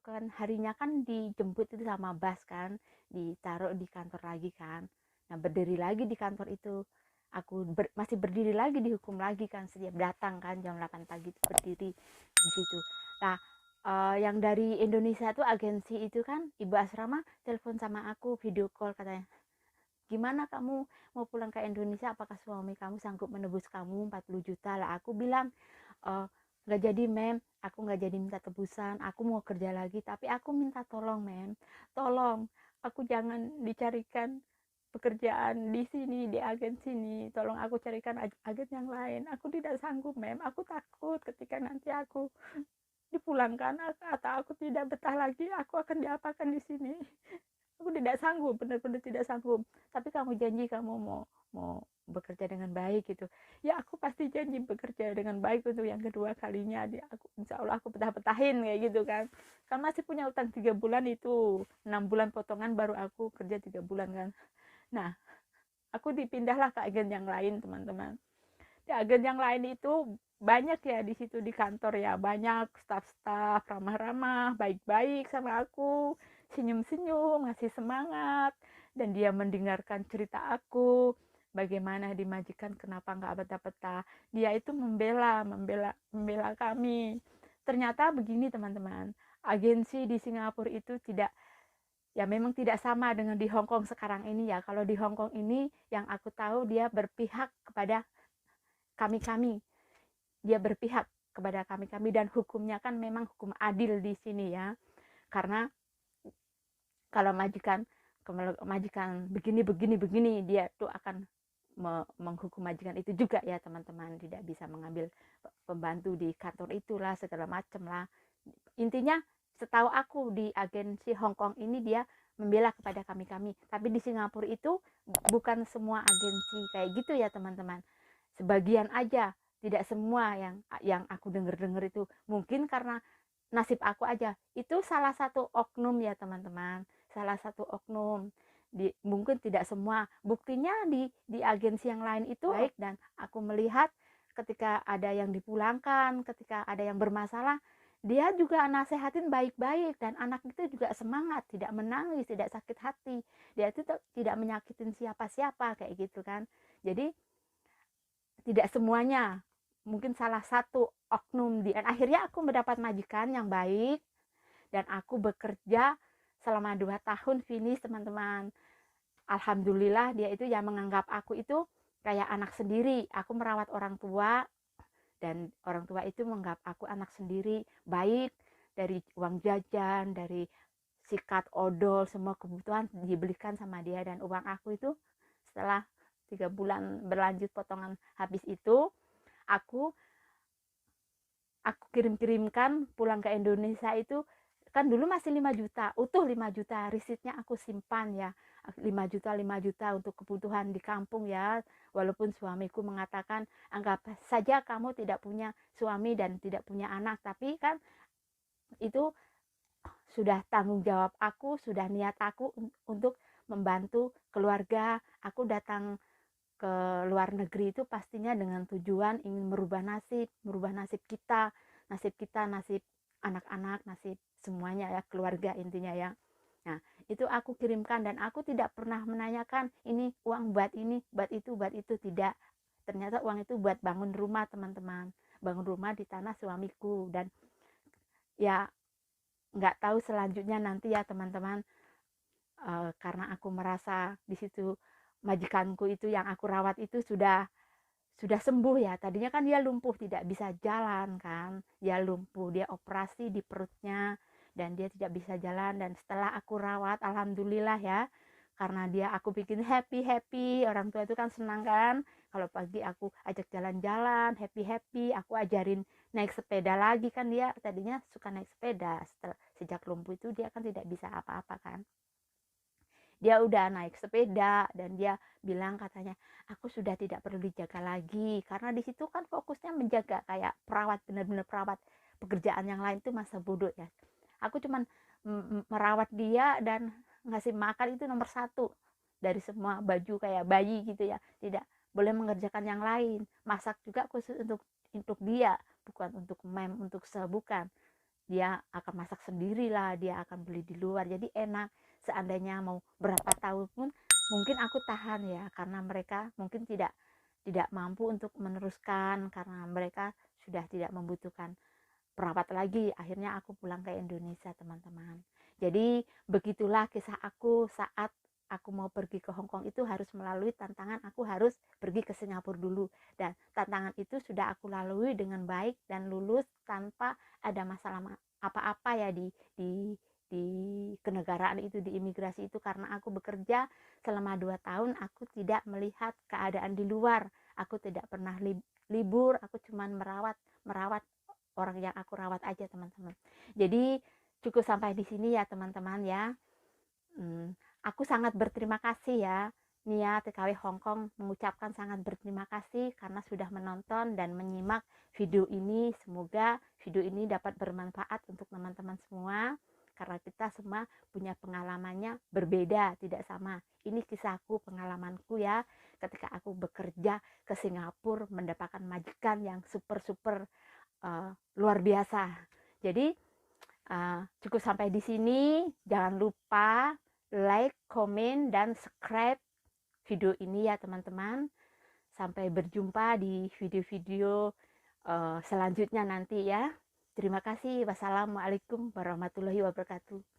keesokan harinya kan dijemput itu sama bus kan, ditaruh di kantor lagi kan. Nah berdiri lagi di kantor itu, masih berdiri lagi, dihukum lagi kan, setiap datang kan jam 8 pagi itu berdiri di situ. Nah yang dari Indonesia tuh agensi itu kan, ibu asrama telepon sama aku, video call, katanya gimana kamu mau pulang ke Indonesia, apakah suami kamu sanggup menebus kamu 40 juta. Lah aku bilang nggak jadi mem, aku nggak jadi minta tebusan, aku mau kerja lagi, tapi aku minta tolong mem, tolong aku jangan dicarikan pekerjaan di sini, di agen sini, tolong aku carikan agen yang lain, aku tidak sanggup mem, aku takut ketika nanti aku dipulangkan atau aku tidak betah lagi, aku akan diapakan di sini. Aku tidak sanggup, benar-benar tidak sanggup. Tapi kamu janji kamu mau bekerja dengan baik gitu. Ya aku pasti janji bekerja dengan baik untuk yang kedua kalinya. Insya Allah aku betah-betahin kayak gitu kan. Kan masih punya utang 3 bulan itu, 6 bulan potongan baru aku kerja 3 bulan kan. Nah aku dipindahlah ke agen yang lain teman-teman. Di agen yang lain itu banyak ya di situ di kantor ya, banyak staff-staff ramah-ramah, baik-baik sama aku, senyum-senyum, ngasih semangat, dan dia mendengarkan cerita aku, bagaimana dimajikan kenapa nggak betah-betah. Dia itu membela kami. Ternyata begini teman-teman, agensi di Singapura itu tidak, ya memang tidak sama dengan di Hong Kong sekarang ini ya. Kalau di Hong Kong ini yang aku tahu dia berpihak kepada kami-kami, dia berpihak kepada kami-kami, dan hukumnya kan memang hukum adil di sini ya. Karena kalau majikan begini dia tuh akan menghukum majikan itu juga ya teman-teman, tidak bisa mengambil pembantu di kantor itulah segala macam lah. Intinya setahu aku di agensi Hong Kong ini dia membela kepada kami-kami, tapi di Singapura itu bukan semua agensi kayak gitu ya teman-teman, sebagian aja, tidak semua. Yang aku dengar itu mungkin karena nasib aku aja, itu salah satu oknum ya teman-teman, salah satu oknum. Mungkin tidak semua, buktinya di agensi yang lain itu baik, dan aku melihat ketika ada yang dipulangkan, ketika ada yang bermasalah, dia juga nasehatin baik-baik, dan anak itu juga semangat, tidak menangis, tidak sakit hati, dia itu tidak menyakitin siapa-siapa kayak gitu kan. Jadi tidak semuanya, mungkin salah satu oknum. Dan akhirnya aku mendapat majikan yang baik, dan aku bekerja selama 2 tahun finish teman-teman. Alhamdulillah dia itu yang menganggap aku itu kayak anak sendiri. Aku merawat orang tua, dan orang tua itu menganggap aku anak sendiri, baik. Dari uang jajan, dari sikat, odol, semua kebutuhan dibelikan sama dia. Dan uang aku itu setelah 3 bulan berlanjut potongan habis itu, aku kirim-kirimkan pulang ke Indonesia itu. Kan dulu masih 5 juta, utuh 5 juta, risitnya aku simpan ya, 5 juta untuk kebutuhan di kampung ya. Walaupun suamiku mengatakan anggap saja kamu tidak punya suami dan tidak punya anak, tapi kan itu sudah tanggung jawab aku, sudah niat aku untuk membantu keluarga. Aku datang ke luar negeri itu pastinya dengan tujuan ingin merubah nasib kita, nasib anak-anak, nasib semuanya ya, keluarga intinya ya. Nah itu aku kirimkan, dan aku tidak pernah menanyakan ini uang buat ini, buat itu, tidak. Ternyata uang itu buat bangun rumah teman-teman, bangun rumah di tanah suamiku. Dan ya nggak tahu selanjutnya nanti ya teman-teman, karena aku merasa di situ majikanku itu yang aku rawat itu sudah sembuh ya. Tadinya kan dia lumpuh, tidak bisa jalan kan, dia lumpuh, dia operasi di perutnya, dan dia tidak bisa jalan. Dan setelah aku rawat, alhamdulillah ya, karena dia aku bikin happy, orang tua itu kan senang kan kalau pagi aku ajak jalan-jalan, happy, aku ajarin naik sepeda lagi kan. Dia tadinya suka naik sepeda, sejak lumpuh itu dia kan tidak bisa apa-apa kan, dia udah naik sepeda. Dan dia bilang katanya aku sudah tidak perlu dijaga lagi, karena di situ kan fokusnya menjaga kayak perawat, benar-benar perawat. Pekerjaan yang lain itu masa bodoh ya, aku cuman merawat dia dan ngasih makan, itu nomor satu dari semua. Baju kayak bayi gitu ya, tidak boleh mengerjakan yang lain. Masak juga khusus untuk dia, bukan untuk untuk bukan. dia akan masak sendiri lah, dia akan beli di luar, jadi enak. Seandainya mau berapa tahun pun mungkin aku tahan ya, karena mereka mungkin tidak mampu untuk meneruskan, karena mereka sudah tidak membutuhkan perawat lagi. Akhirnya aku pulang ke Indonesia, teman-teman. Jadi begitulah kisah aku saat aku mau pergi ke Hong Kong. Itu harus melalui tantangan, aku harus pergi ke Singapura dulu, dan tantangan itu sudah aku lalui dengan baik dan lulus tanpa ada masalah apa-apa ya di kenegaraan itu, di imigrasi itu, karena aku bekerja selama 2 tahun. Aku tidak melihat keadaan di luar, aku tidak pernah libur, aku cuman merawat orang yang aku rawat aja, teman-teman. Jadi cukup sampai di sini ya, teman-teman ya. Aku sangat berterima kasih ya, Nia TKW Hong Kong mengucapkan sangat berterima kasih karena sudah menonton dan menyimak video ini. Semoga video ini dapat bermanfaat untuk teman-teman semua, karena kita semua punya pengalamannya berbeda, tidak sama. Ini kisahku, pengalamanku ya, ketika aku bekerja ke Singapura mendapatkan majikan yang super luar biasa. Jadi cukup sampai di sini. Jangan lupa like, komen, dan subscribe video ini ya, teman-teman. Sampai berjumpa di video-video selanjutnya nanti ya. Terima kasih. Wassalamualaikum warahmatullahi wabarakatuh.